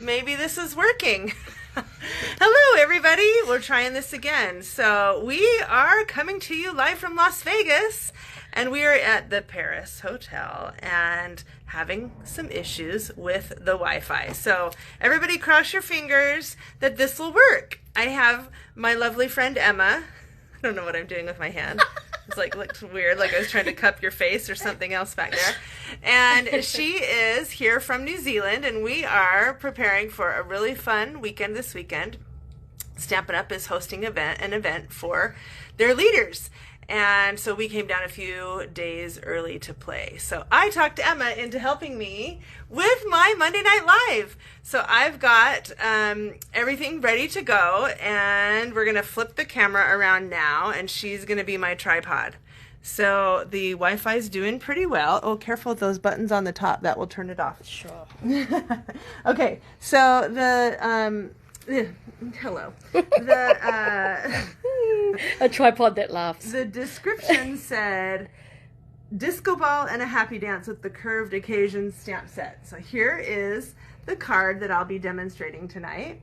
maybe this is working. Hello, everybody. We're trying this again. So we are coming to you live from Las Vegas, and we are at the Paris Hotel and having some issues with the Wi-Fi. So everybody cross your fingers that this will work. I have my lovely friend Emma. I don't know what I'm doing with my hand. It's like looked weird, like I was trying to cup your face or something else back there. And she is here from New Zealand, and we are preparing for a really fun weekend this weekend. Stampin' Up! Is hosting an event for their leaders. And so we came down a few days early to play. So I talked to Emma into helping me with my Monday Night Live. So I've got everything ready to go, and we're going to flip the camera around now, and she's going to be my tripod. So the Wi-Fi is doing pretty well. Oh, careful with those buttons on the top. That will turn it off. Sure. Okay, so the... hello. A tripod that laughs. The description said, disco ball and a happy dance with the curved occasions stamp set. So here is the card that I'll be demonstrating tonight.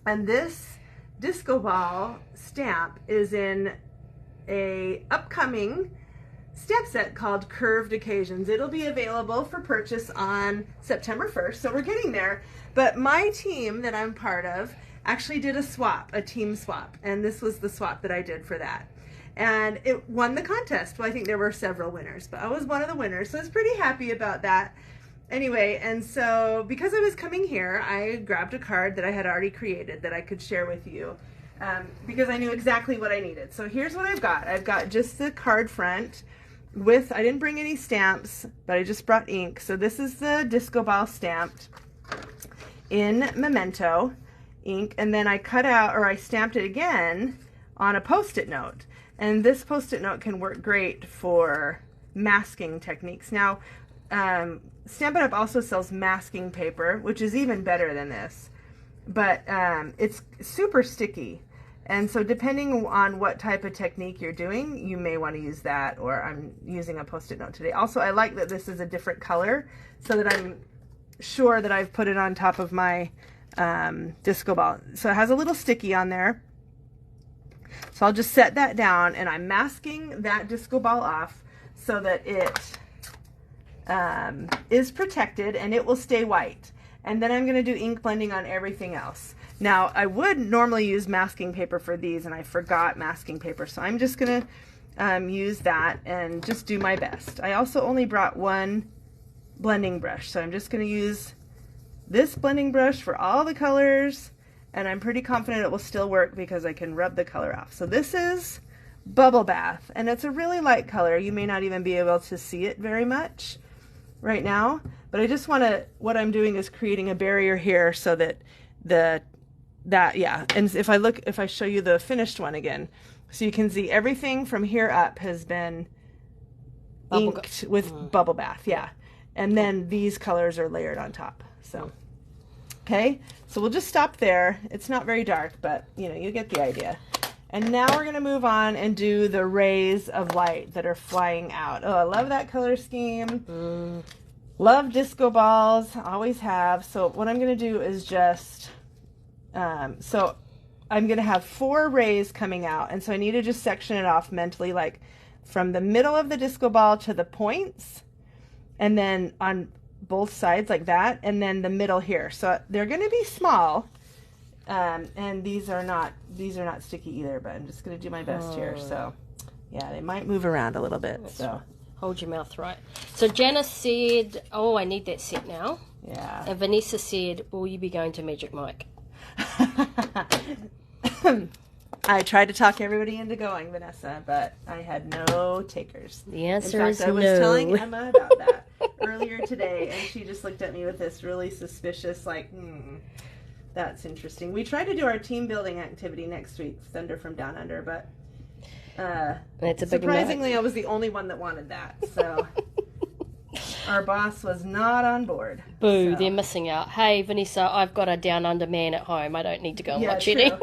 And this disco ball stamp is in a upcoming stamp set called Curved Occasions. It'll be available for purchase on September 1st. So we're getting there. But my team that I'm part of actually did a team swap, and this was the swap that I did for that. And it won the contest. Well, I think there were several winners, but I was one of the winners, so I was pretty happy about that. Anyway, and so because I was coming here, I grabbed a card that I had already created that I could share with you because I knew exactly what I needed. So here's what I've got. I've got just the card front with, I didn't bring any stamps, but I just brought ink. So this is the disco ball stamped in Memento ink, and then I cut out, or I stamped it again on a post-it note. And this post-it note can work great for masking techniques. Now, Stampin' Up! Also sells masking paper, which is even better than this, but it's super sticky. And so depending on what type of technique you're doing, you may want to use that, or I'm using a post-it note today. Also, I like that this is a different color so that I'm sure that I've put it on top of my disco ball. So it has a little sticky on there. So I'll just set that down, and I'm masking that disco ball off so that it is protected and it will stay white. And then I'm going to do ink blending on everything else. Now, I would normally use masking paper for these, and I forgot masking paper, so I'm just going to use that and just do my best. I also only brought one blending brush, so I'm just going to use this blending brush for all the colors, and I'm pretty confident it will still work because I can rub the color off. So this is Bubble Bath, and it's a really light color. You may not even be able to see it very much right now, but I just want to, what I'm doing is creating a barrier here so that and if I show you the finished one again, so you can see everything from here up has been inked with Bubble Bath, yeah. And then these colors are layered on top. So, okay, so we'll just stop there. It's not very dark, but you get the idea. And now we're gonna move on and do the rays of light that are flying out. Oh, I love that color scheme. Love disco balls, always have. So what I'm gonna do is just, so I'm gonna have 4 rays coming out, and so I need to just section it off mentally, like from the middle of the disco ball to the points, and then on both sides like that, and then the middle here. So they're going to be small, and these are not sticky either, but I'm just going to do my best here. So yeah, they might move around a little bit. So right. Hold your mouth right. So Janice said, oh, I need that set now. Yeah. And Vanessa said, will you be going to Magic Mike? I tried to talk everybody into going, Vanessa, but I had no takers. The answer is no. I was telling Emma about that earlier today, and she just looked at me with this really suspicious, like, that's interesting. We tried to do our team building activity next week, Thunder from Down Under, but surprisingly, I was the only one that wanted that. So our boss was not on board. Boo, so. They're missing out. Hey, Vanessa, I've got a Down Under man at home. I don't need to go and watch true. it.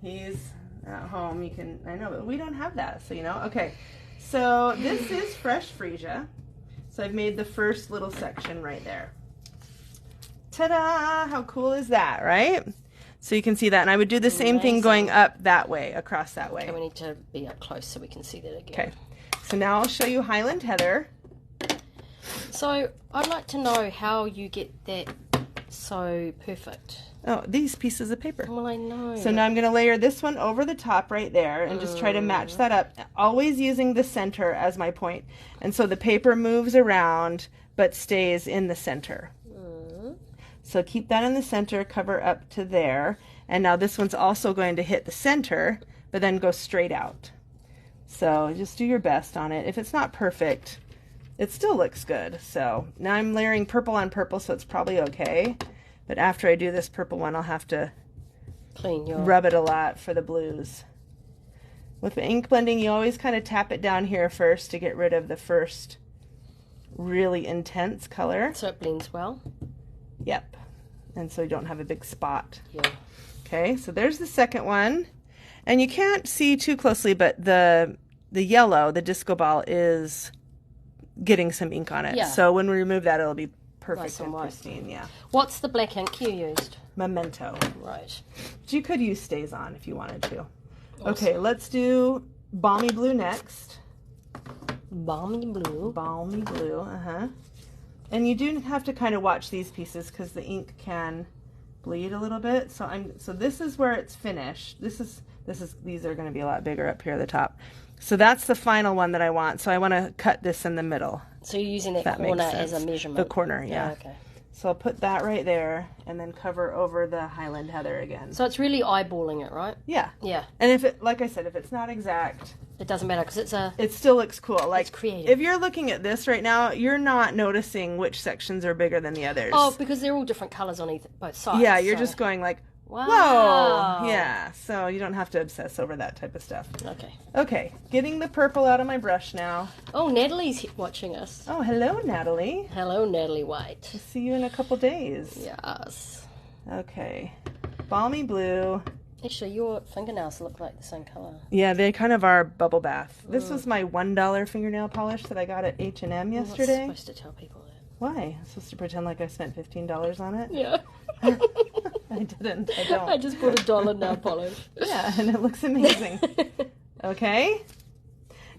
He's at home. You can, I know, but we don't have that, so okay. So this is fresh freesia. So I've made the first little section right there. Ta-da! How cool is that, right? So you can see that. And I would do the same thing Amazing. going up that way, across that way. Okay, we need to be up close so we can see that again. Okay. So now I'll show you Highland Heather. So I'd like to know how you get that so perfect. Oh, these pieces of paper. Well, I know. So now I'm going to layer this one over the top right there and just try to match that up, always using the center as my point. And so the paper moves around but stays in the center. So keep that in the center, cover up to there. And now this one's also going to hit the center, but then go straight out. So just do your best on it. If it's not perfect, it still looks good. So now I'm layering purple on purple, so it's probably okay. But after I do this purple one, I'll have to rub it a lot for the blues. With the ink blending, you always kind of tap it down here first to get rid of the first really intense color. So it blends well? Yep. And so you don't have a big spot. Yeah. Okay, so there's the second one. And you can't see too closely, but the yellow, the disco ball, is getting some ink on it. Yeah. So when we remove that, it'll be perfect Nice and and white. pristine. Yeah. What's the black ink you used? Memento. Right. But you could use Stays On if you wanted to. Awesome. Okay, let's do Balmy Blue next. Balmy blue. Balmy Blue, uh-huh. And you do have to kind of watch these pieces because the ink can bleed a little bit. So this is where it's finished. These are going to be a lot bigger up here at the top. So that's the final one that I want. So I want to cut this in the middle. So you're using that That corner makes as a sense. measurement? The corner, yeah. Okay. So I'll put that right there and then cover over the Highland Heather again. So it's really eyeballing it, right? Yeah. Yeah. And if it, like I said, if it's not exact, It doesn't matter because it still looks cool. Like, it's creative. if you're looking at this right now, you're not noticing which sections are bigger than the others. Oh, because they're all different colours on both sides. Yeah, you're so- just going like, Wow. whoa. Yeah, so you don't have to obsess over that type of stuff. Okay. Okay, getting the purple out of my brush now. Oh, Natalie's watching us. Oh, hello, Natalie. Hello, Natalie White. I'll see you in a couple days. Yes. Okay, Balmy Blue. Actually, your fingernails look like the same colour. Yeah, they kind of are bubble bath. This was my $1 fingernail polish that I got at H&M yesterday. I'm not supposed to tell people that. Why? I'm supposed to pretend like I spent $15 on it? Yeah. I didn't. I don't. I just bought $1 nail polish. Yeah, and it looks amazing. Okay.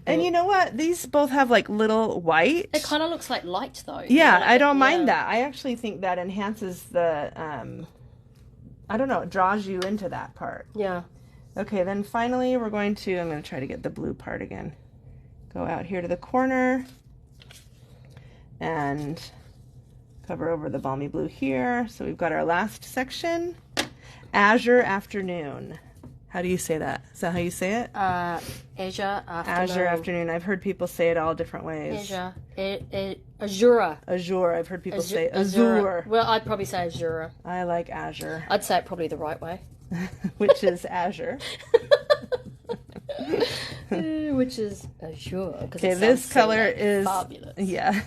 And you know what? These both have like little white. It kind of looks like light though. Yeah, Like I don't yeah. mind that. I actually think that enhances the, I don't know, it draws you into that part. Yeah. Okay, then finally I'm going to try to get the blue part again. Go out here to the corner and cover over the Balmy Blue here. So we've got our last section. Azure Afternoon. How do you say that? Is that how you say it? Azure Afternoon. Azure Afternoon. I've heard people say it all different ways. Azure. Azure. Azure. I've heard people say Azure. Well, I'd probably say Azure. I like Azure, I'd say it probably the right way. which is Azure. Which is Azure. Okay, this color is fabulous. Yeah.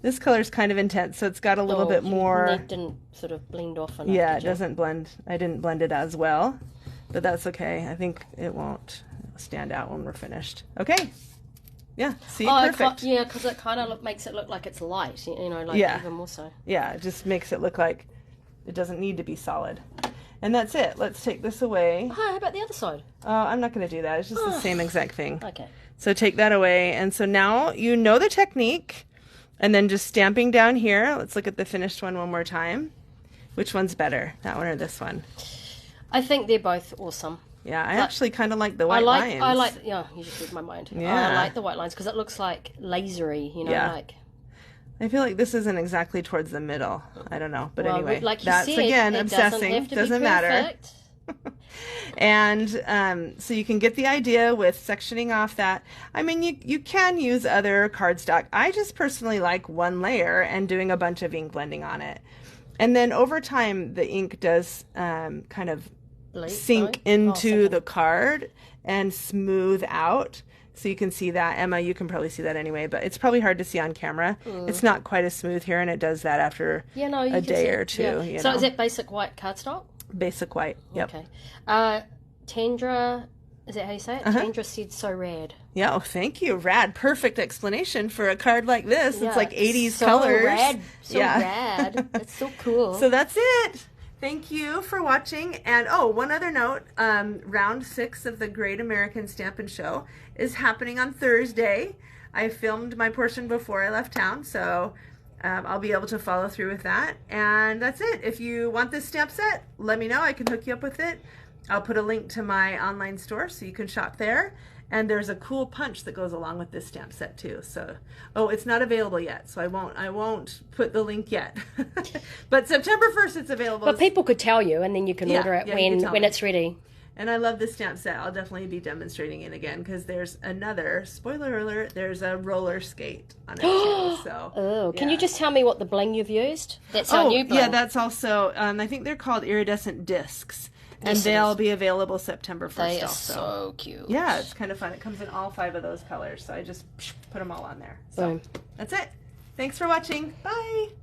This color is kind of intense, so it's got a little bit more. It didn't sort of blend off enough. Yeah, did it you? doesn't blend. I didn't blend it as well, but that's okay. I think it won't stand out when we're finished. Okay. Yeah. See, perfect. Yeah, because it kind of makes it look like it's light. You know, like Yeah. even more so. Yeah, it just makes it look like it doesn't need to be solid. And that's it. Let's take this away. Oh, how about the other side? I'm not going to do that. It's just the same exact thing. Okay. So take that away. And so now you know the technique. And then just stamping down here. Let's look at the finished one more time. Which one's better, that one or this one? I think they're both awesome. Yeah, I actually kind of like the white lines. Yeah, you just read my mind. Yeah. I like the white lines because it looks like lasery, you know, Yeah. like. I feel like this isn't exactly towards the middle. I don't know. But Well, anyway, like you that's said, again it obsessing. Doesn't matter. perfect. And so you can get the idea with sectioning off that. I mean, you can use other cardstock. I just personally like one layer and doing a bunch of ink blending on it. And then over time, the ink does kind of sink into the card and smooth out. So you can see that. Emma, you can probably see that anyway, but it's probably hard to see on camera. It's not quite as smooth here, and it does that after a day or two. Yeah. You So know? is that basic white cardstock? Basic white. Yep. Okay. Tendra Is that how you say it? Uh-huh. Chandra said so rad. Yeah, oh, thank you. Rad. Perfect explanation for a card like this. Yeah, it's like 80s so colors. Rad, so yeah. rad. That's so cool. So that's it. Thank you for watching. And oh, one other note, round 6 of the Great American Stampin' Show is happening on Thursday. I filmed my portion before I left town, so I'll be able to follow through with that. And that's it. If you want this stamp set, let me know. I can hook you up with it. I'll put a link to my online store so you can shop there. And there's a cool punch that goes along with this stamp set too. So, oh, it's not available yet, so I won't put the link yet. But September 1st, it's available. But people could tell you, and then you can order it when it's ready. And I love this stamp set. I'll definitely be demonstrating it again because there's another, spoiler alert, there's a roller skate on it too. So, oh, can you just tell me what the bling you've used? That's our new bling. Yeah, that's also, I think they're called iridescent discs. And Yes, they'll be available September 1st They are also. so cute. Yeah, it's kind of fun. It comes in all 5 of those colors. So I just put them all on there. So Boom. that's it. Thanks for watching. Bye.